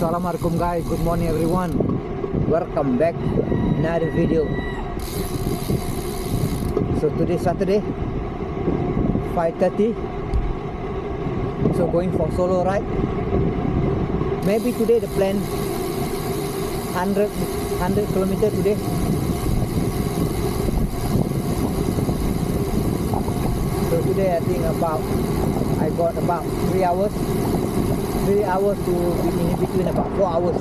Assalamualaikum guys, good morning everyone. Welcome back another video. So today Saturday 5:30. So going for solo ride. Maybe today the plan 100 kilometer today. So today I think I got about 3 hours to in between about 4 hours.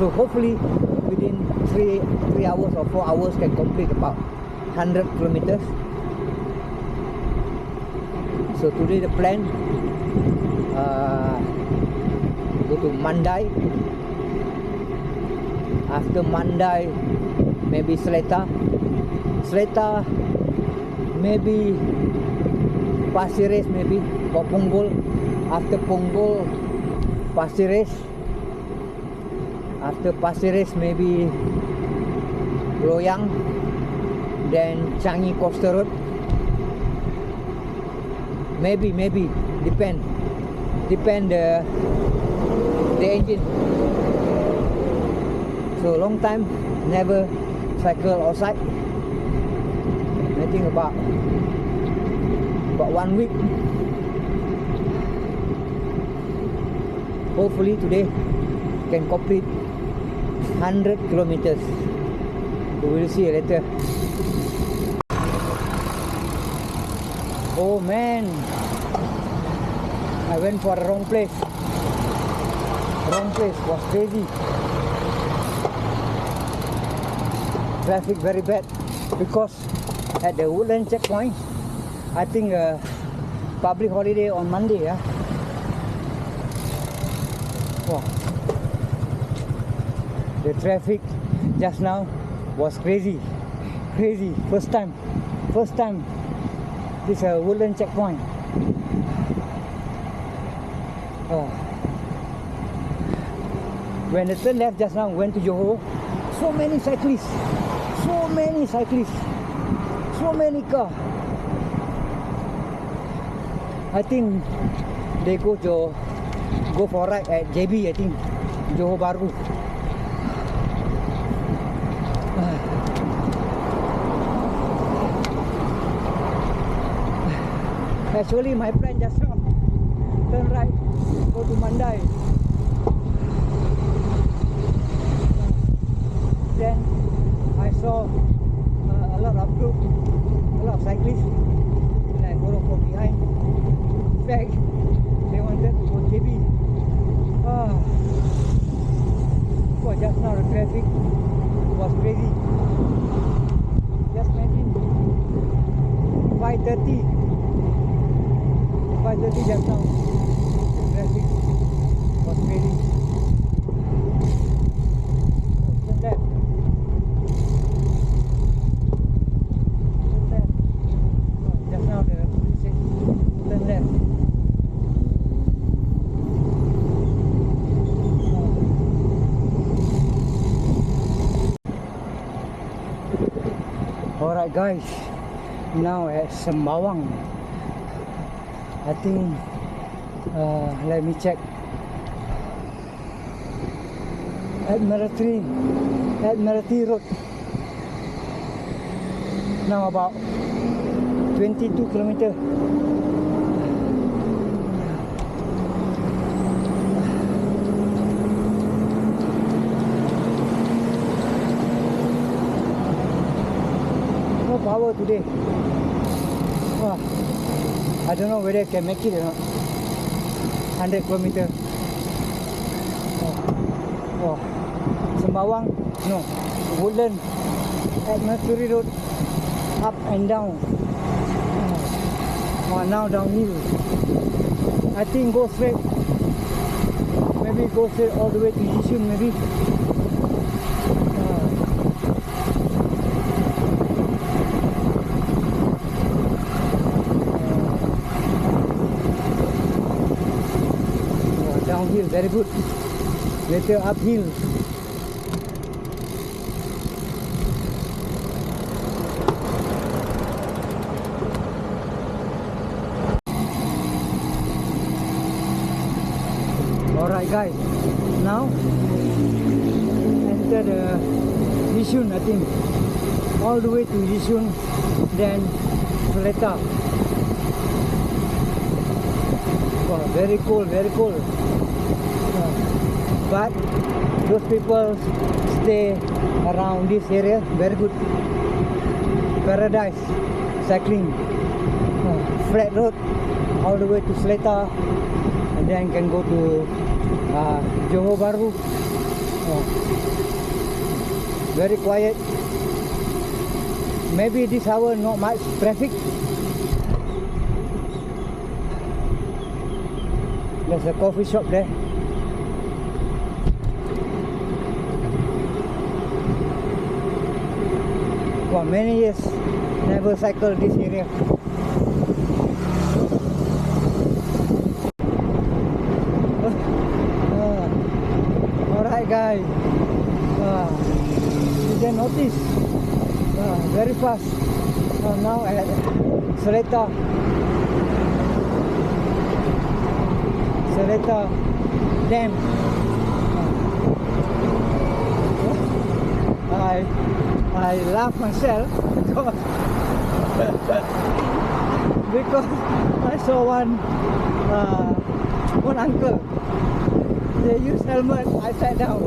So hopefully within 3 hours or 4 hours can complete about 100 kilometers. So today the plan go to Mandai. After Mandai maybe Seletar, maybe Pasir Ris, maybe or Punggol. After Punggol, Pasir Ris. After Pasir Ris, maybe Loyang, then Changi Coastal Road. Maybe depend the engine. So long time never cycle outside. I think about 1 week. Hopefully today can complete 100 kilometers. We will see later. Oh man, I went for the wrong place. Was crazy. Traffic very bad because at the Woodland checkpoint, I think public holiday on Monday. Wow. The traffic just now was crazy. First time this Woodland checkpoint. When the turn left just now went to Johor, so many cyclists, so many cars. I think they go for a ride at JB, I think, Johor Bahru. Actually, my plan just now, turn right, go to Mandai. Then I saw a lot of group, a lot of cyclists, and I follow from behind. In fact, they wanted to go JB. Well, just now the traffic was crazy. Just imagine 5:30 just now. The traffic was crazy. Turn left. Just now the police said turn left. Alright guys, now at Sembawang. I think let me check. Admiralty Road. Now about 22 kilometers. No power today. I don't know whether I can make it or not. 100 kilometers. Sembawang, no. Woodland, Admiralty Road, up and down. Now downhill. I think go straight. Maybe go straight all the way to Yishun, maybe. Downhill, very good. Later uphill. Alright guys, now enter the Yishun, I think, all the way to Yishun, then Seletar. Wow, very cold, very cold. But those people stay around this area, very good. Paradise cycling, flat road all the way to Seletar, and then can go to Johor Bahru. Very quiet. Maybe this hour not much traffic. There's a coffee shop there. For many years never cycled this area. Alright guys, didn't notice, very fast. Now at Seletar Dam. I laugh myself because I saw one uncle. They use helmet. I sat down.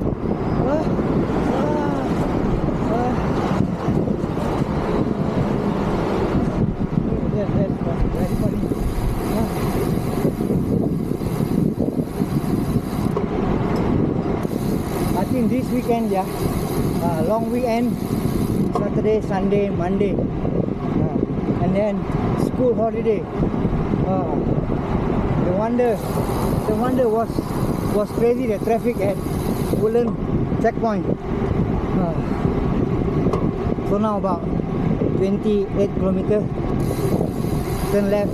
That's very funny. I think this weekend, long weekend, Saturday, Sunday, Monday, and then school holiday. The wonder was crazy, the traffic at Woodland checkpoint. So now about 28 kilometers, turn left.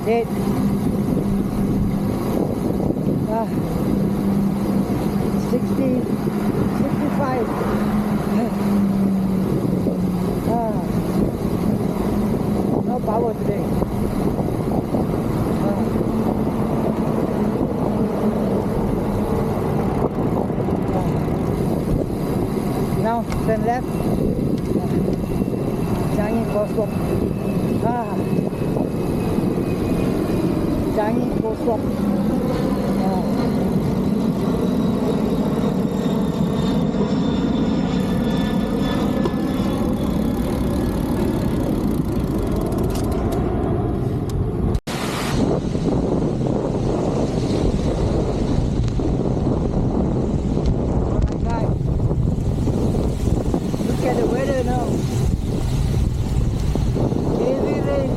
8. Ah, 60, 65. Ah, no power today. Ah. Now turn left. Changi crosswalk. Ah. Changi crosswalk. Ah. Look at the weather now. Heavy rain.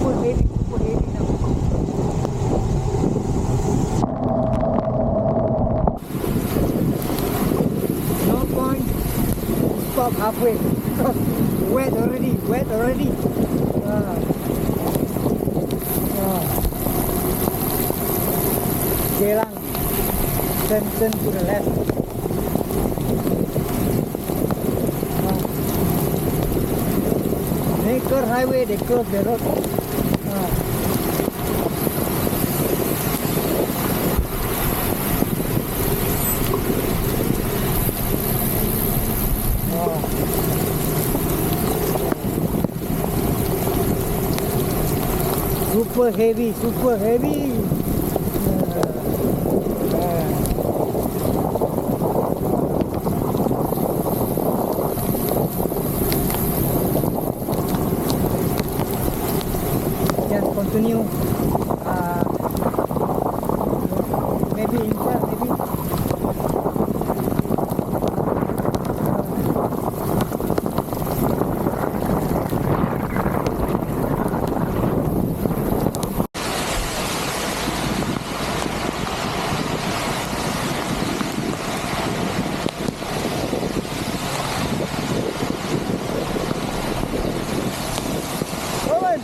Super heavy now. No point stop halfway because wet already. Ah. Ah. Geylang, turn to the left. Ah. Naker highway, they close the road. Ah. Oh. Super heavy. Just continue. Maybe inside, maybe. Owen!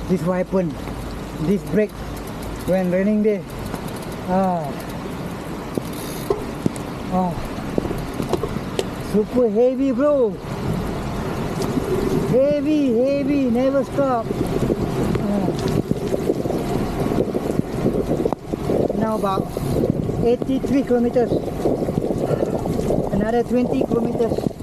This what happen. This brake when raining day. Super heavy, bro. Heavy, never stop. Now about 83 kilometers. Another 20 kilometers.